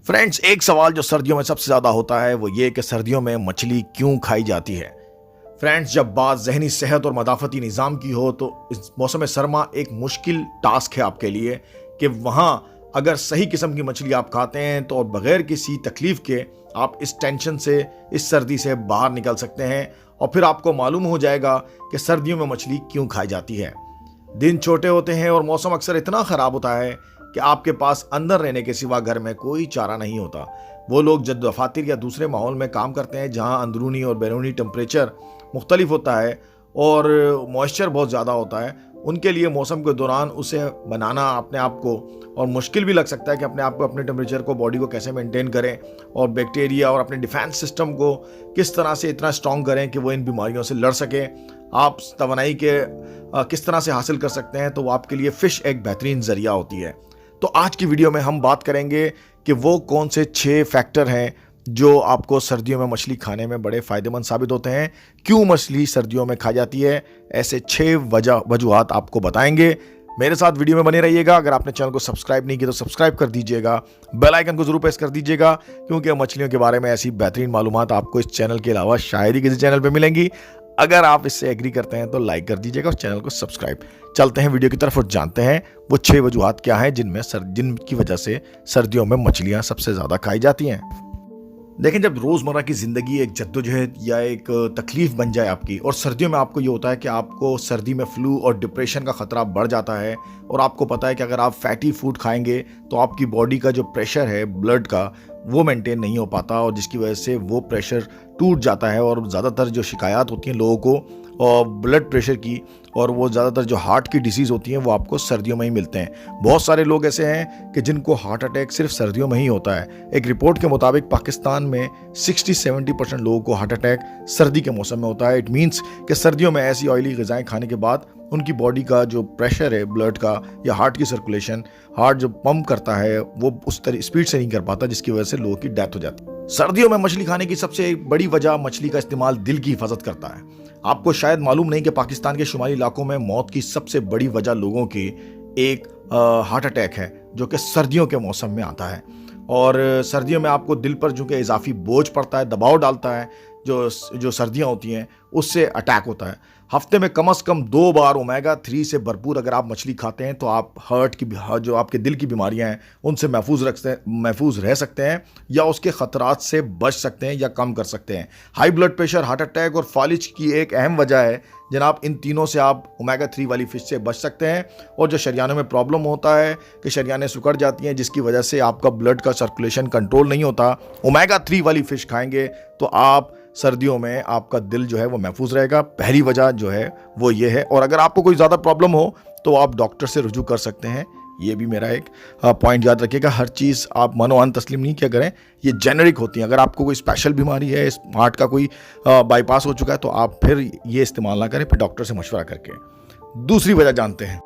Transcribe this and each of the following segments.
Friends, एक सवाल जो सर्दियों में सबसे ज़्यादा होता है वो ये कि सर्दियों में मछली क्यों खाई जाती है। फ्रेंड्स, जब बात ज़हनी सेहत और मदाफ़ती निज़ाम की हो तो इस मौसम सरमा एक मुश्किल टास्क है आपके लिए कि वहाँ अगर सही किस्म की मछली आप खाते हैं तो और बग़ैर किसी तकलीफ़ के आप इस टेंशन से, इस सर्दी से बाहर निकल सकते हैं और फिर आपको मालूम हो जाएगा कि सर्दियों में मछली क्यों खाई जाती है। दिन छोटे होते हैं और मौसम अक्सर इतना ख़राब होता है कि आपके पास अंदर रहने के सिवा घर में कोई चारा नहीं होता। वो लोग जब दफातर या दूसरे माहौल में काम करते हैं जहां अंदरूनी और बैरूनी टेम्परेचर मुख्तलिफ होता है और मॉइस्चर बहुत ज़्यादा होता है, उनके लिए मौसम के दौरान उसे बनाना अपने आप को और मुश्किल भी लग सकता है कि अपने आप को, अपने टेम्परेचर को, बॉडी को कैसे मेंटेन करें और बैक्टीरिया और अपने डिफेंस सिस्टम को किस तरह से इतना स्ट्रॉन्ग करें कि वो इन बीमारियों से लड़ सकें। आप तवानाई के किस तरह से हासिल कर सकते हैं, तो वो आपके लिए फ़िश एक बेहतरीन ज़रिया होती है। तो आज की वीडियो में हम बात करेंगे कि वो कौन से 6 फैक्टर हैं जो आपको सर्दियों में मछली खाने में बड़े फ़ायदेमंद साबित होते हैं। क्यों मछली सर्दियों में खाई जाती है, ऐसे 6 वजूहात आपको बताएंगे। मेरे साथ वीडियो में बने रहिएगा। अगर आपने चैनल को सब्सक्राइब नहीं किया तो सब्सक्राइब कर दीजिएगा, बेल आइकन को जरूर प्रेस कर दीजिएगा, क्योंकि मछलियों के बारे में ऐसी बेहतरीन मालूमात आपको इस चैनल के अलावा शायद ही किसी चैनल पर मिलेंगी। अगर आप इससे एग्री करते हैं तो लाइक कर दीजिएगा और चैनल को सब्सक्राइब। चलते हैं वीडियो की तरफ और जानते हैं वो 6 वजूहात क्या हैं जिनकी वजह से सर्दियों में मछलियां सबसे ज़्यादा खाई जाती हैं। देखें, जब रोज़मर्रा की ज़िंदगी एक जद्दोजहद या एक तकलीफ़ बन जाए आपकी, और सर्दियों में आपको ये होता है कि आपको सर्दी में फ्लू और डिप्रेशन का ख़तरा बढ़ जाता है और आपको पता है कि अगर आप फैटी फूड खाएंगे तो आपकी बॉडी का जो प्रेशर है ब्लड का वो मेंटेन नहीं हो पाता और जिसकी वजह से वो प्रेशर टूट जाता है। और ज़्यादातर जो शिकायत होती हैं लोगों को और ब्लड प्रेशर की, और वो ज़्यादातर जो हार्ट की डिसीज़ होती हैं वो आपको सर्दियों में ही मिलते हैं। बहुत सारे लोग ऐसे हैं कि जिनको हार्ट अटैक सिर्फ सर्दियों में ही होता है। एक रिपोर्ट के मुताबिक पाकिस्तान में 60-70% लोगों को हार्ट अटैक सर्दी के मौसम में होता है। इट मीन्स कि सर्दियों में ऐसी ऑयली ग़िज़ाएँ खाने के बाद उनकी बॉडी का जो प्रेशर है ब्लड का या हार्ट की सर्कुलेशन, हार्ट जो पंप करता है वो उस तरह स्पीड से नहीं कर पाता, जिसकी वजह से लोगों की डेथ हो जाती है। सर्दियों में मछली खाने की सबसे बड़ी वजह मछली का इस्तेमाल दिल की हिफाजत करता है। आपको शायद मालूम नहीं कि पाकिस्तान के शुमाली इलाकों में मौत की सबसे बड़ी वजह लोगों की एक हार्ट अटैक है, जो कि सर्दियों के मौसम में आता है। और सर्दियों में आपको दिल पर जो कि इजाफी बोझ पड़ता है, दबाव डालता है, जो सर्दियां होती हैं उससे अटैक होता है। हफ्ते में कम से कम 2 बार ओमेगा-3 से भरपूर अगर आप मछली खाते हैं तो आप हार्ट की, जो आपके दिल की बीमारियां हैं उनसे महफूज रह सकते हैं या उसके ख़तरात से बच सकते हैं या कम कर सकते हैं। High blood pressure, heart attack और फालिज की एक अहम वजह है जनाब। इन तीनों से आप ओमेगा-3 वाली फ़िश से बच सकते हैं। और जो शरियानों में प्रॉब्लम होता है कि शरियानें सिकुड़ जाती हैं जिसकी वजह से आपका ब्लड का सर्कुलेशन कंट्रोल नहीं होता, ओमेगा-3 वाली फ़िश खाएंगे तो आप सर्दियों में आपका दिल जो है वो महफूज रहेगा। पहली वजह जो है वो ये है। और अगर आपको कोई ज़्यादा प्रॉब्लम हो तो आप डॉक्टर से रुजू कर सकते हैं। ये भी मेरा एक पॉइंट याद रखिएगा, हर चीज़ आप मनोअन तस्लीम नहीं किया करें, ये जेनरिक होती हैं। अगर आपको कोई स्पेशल बीमारी है, हार्ट का कोई बाईपास हो चुका है तो आप फिर ये इस्तेमाल ना करें, फिर डॉक्टर से मशवरा करके। दूसरी वजह जानते हैं।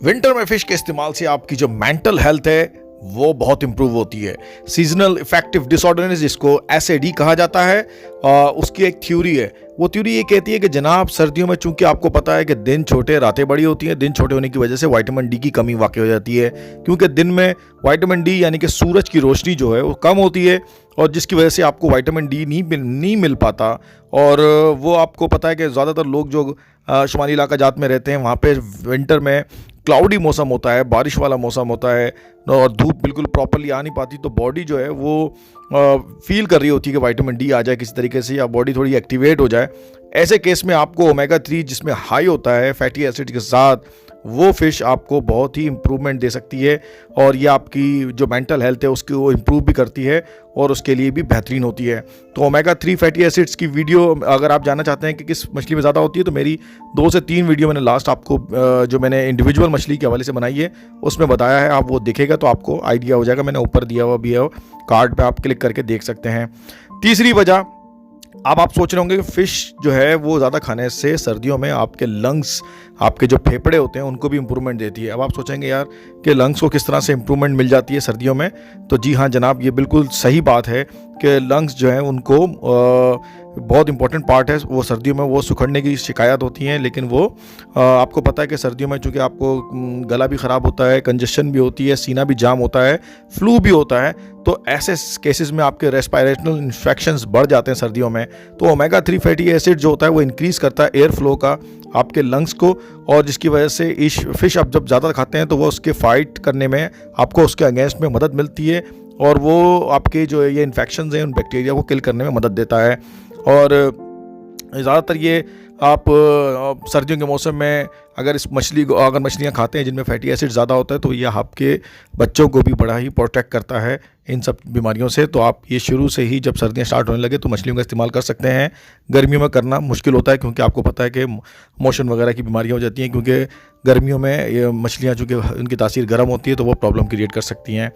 विंटर में फ़िश के इस्तेमाल से आपकी जो मेंटल हेल्थ है वो बहुत इंप्रूव होती है। सीजनल इफेक्टिव डिसऑर्डर जिसको SAD कहा जाता है, उसकी एक थ्योरी है। वो थ्योरी ये कहती है कि जनाब सर्दियों में चूंकि आपको पता है कि दिन छोटे रातें बड़ी होती हैं, दिन छोटे होने की वजह से विटामिन डी की कमी वाक़ई हो जाती है, क्योंकि दिन में विटामिन डी यानी कि सूरज की रोशनी जो है वो कम होती है और जिसकी वजह से आपको विटामिन डी नहीं मिल पाता। और वो आपको पता है कि ज़्यादातर लोग जो शुमाली इलाका जात में रहते हैं वहाँ पे विंटर में क्लाउडी मौसम होता है, बारिश वाला मौसम होता है और धूप बिल्कुल प्रॉपर्ली आ नहीं पाती, तो बॉडी जो है वो फील कर रही होती है कि विटामिन डी आ जाए किसी तरीके से या बॉडी थोड़ी एक्टिवेट हो जाए। ऐसे केस में आपको ओमेगा-3 जिसमें हाई होता है फैटी एसिड के साथ, वो फ़िश आपको बहुत ही इम्प्रूवमेंट दे सकती है और ये आपकी जो मेंटल हेल्थ है उसकी वो इम्प्रूव भी करती है और उसके लिए भी बेहतरीन होती है। तो ओमेगा-3 फैटी एसिड्स की वीडियो अगर आप जानना चाहते हैं कि किस मछली में ज़्यादा होती है तो मेरी 2 से 3 वीडियो मैंने लास्ट आपको जो मैंने इंडिविजुअल मछली के हवाले से बनाई है उसमें बताया है, आप वो देखेगा तो आपको आइडिया हो जाएगा। मैंने ऊपर दिया हुआ भी है, कार्ड पर आप क्लिक करके देख सकते हैं। तीसरी वजह, अब आप सोच रहे होंगे कि फ़िश जो है वो ज़्यादा खाने से सर्दियों में आपके लंग्स, आपके जो फेफड़े होते हैं उनको भी इम्प्रूवमेंट देती है। अब आप सोचेंगे यार कि लंग्स को किस तरह से इम्प्रूवमेंट मिल जाती है सर्दियों में, तो जी हाँ जनाब, ये बिल्कुल सही बात है कि लंग्स जो हैं उनको बहुत इंपॉर्टेंट पार्ट है। वो सर्दियों में वो सुखड़ने की शिकायत होती हैं, लेकिन वो आपको पता है कि सर्दियों में चूँकि आपको गला भी ख़राब होता है, कंजेशन भी होती है, सीना भी जाम होता है, फ्लू भी होता है, तो ऐसे केसेस में आपके रेस्पिरेटरी इन्फेक्शंस बढ़ जाते हैं सर्दियों में। तो ओमेगा 3 फैटी एसिड जो होता है वो इंक्रीज़ करता है एयर फ्लो का आपके लंग्स को, और जिसकी वजह से इस फिश आप जब ज़्यादा खाते हैं तो वो उसके फाइट करने में आपको उसके अगेंस्ट में मदद मिलती है, और वो आपके जो ये इन्फेक्शंस हैं उन बैक्टीरिया को किल करने में मदद देता है। और ज़्यादातर ये आप सर्दियों के मौसम में अगर मछलियाँ खाते हैं जिनमें फैटी एसिड ज़्यादा होता है, तो ये आपके बच्चों को भी बड़ा ही प्रोटेक्ट करता है इन सब बीमारियों से। तो आप ये शुरू से ही जब सर्दियाँ स्टार्ट होने लगे तो मछलियों का इस्तेमाल कर सकते हैं। गर्मियों में करना मुश्किल होता है क्योंकि आपको पता है कि मोशन वगैरह की बीमारियाँ हो जाती हैं, क्योंकि गर्मियों में ये मछलियाँ चूँकि उनकी तासीर गर्म होती है तो वो प्रॉब्लम क्रिएट कर सकती हैं।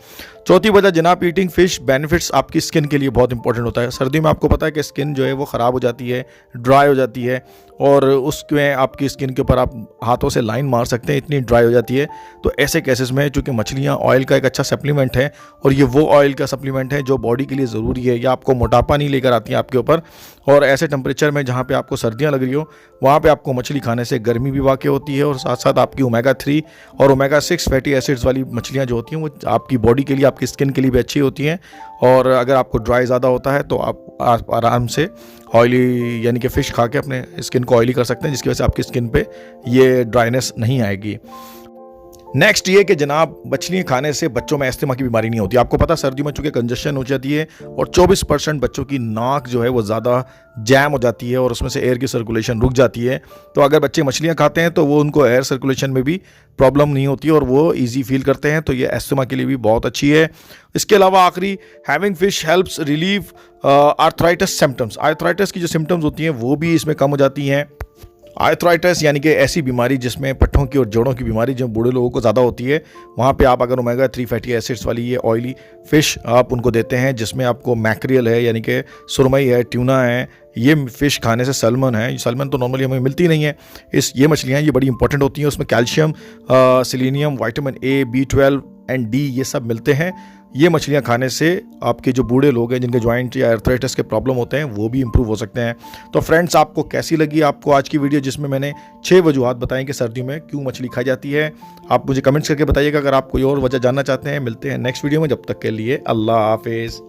चौथी वजह जनाब, ईटिंग फिश बेनिफिट्स आपकी स्किन के लिए बहुत इंपॉर्टेंट होता है। सर्दियों में आपको पता है कि स्किन जो है वो ख़राब हो जाती है, ड्राई हो जाती है, और उसमें आपकी स्किन के ऊपर आप हाथों से लाइन मार सकते हैं, इतनी ड्राई हो जाती है। तो ऐसे केसेस में चूँकि मछलियाँ ऑयल का एक अच्छा सप्लीमेंट है, और ये वो ऑयल का सप्लीमेंट है जो बॉडी के लिए ज़रूरी है, या आपको मोटापा नहीं लेकर आती है आपके ऊपर। और ऐसे टेम्परेचर में जहाँ पे आपको सर्दियाँ लग रही हो वहाँ पे आपको मछली खाने से गर्मी भी वाक़ई होती है, और साथ साथ आपकी ओमेगा 3 और ओमेगा 6 फैटी एसिड्स वाली मछलियाँ जो होती हैं वो आपकी बॉडी के लिए, आपकी स्किन के लिए भी अच्छी होती हैं। और अगर आपको ड्राई ज़्यादा होता है तो आप आराम से ऑयली यानी कि फ़िश खा के अपने स्किन को ऑयली कर सकते हैं, जिसकी वजह से आपकी स्किन पे ये ड्राइनेस नहीं आएगी। नेक्स्ट ये कि जनाब, मछलियाँ खाने से बच्चों में अस्थमा की बीमारी नहीं होती। आपको पता सर्दियों में चूँकि कंजशन हो जाती है और 24% बच्चों की नाक जो है वो ज़्यादा जैम हो जाती है और उसमें से एयर की सर्कुलेशन रुक जाती है। तो अगर बच्चे मछलियाँ खाते हैं तो वो उनको एयर सर्कुलेशन में भी प्रॉब्लम नहीं होती और वो ईजी फील करते हैं, तो ये अस्थमा के लिए भी बहुत अच्छी है। इसके अलावा आखिरी, having fish helps relieve arthritis symptoms. Arthritis की जो सिम्टम्स होती हैं वो भी इसमें कम हो जाती हैं। आर्थराइटिस यानी कि ऐसी बीमारी जिसमें पट्ठों की और जोड़ों की बीमारी जो बूढ़े लोगों को ज़्यादा होती है, वहाँ पे आप अगर ओमेगा 3 फैटी एसिड्स वाली ये ऑयली फ़िश आप उनको देते हैं, जिसमें आपको मैक्रियल है यानी कि सुरमई है, ट्यूना है, ये फ़िश खाने से सल्मन है। सल्मन तो नॉर्मली हमें मिलती नहीं है, ये मछलियाँ ये बड़ी इंपॉर्टेंट होती हैं। उसमें calcium, selenium, vitamin A, B12 and D ये सब मिलते हैं। ये मछलियाँ खाने से आपके जो बूढ़े लोग हैं जिनके जॉइंट या आर्थराइटिस के प्रॉब्लम होते हैं वो भी इंप्रूव हो सकते हैं। तो फ्रेंड्स, आपको कैसी लगी आपको आज की वीडियो, जिसमें मैंने 6 वजूहात बताएं कि सर्दियों में क्यों मछली खाई जाती है? आप मुझे कमेंट्स करके बताइएगा अगर आप कोई और वजह जानना चाहते हैं। मिलते हैं नेक्स्ट वीडियो में, जब तक के लिए अल्लाह हाफिज़।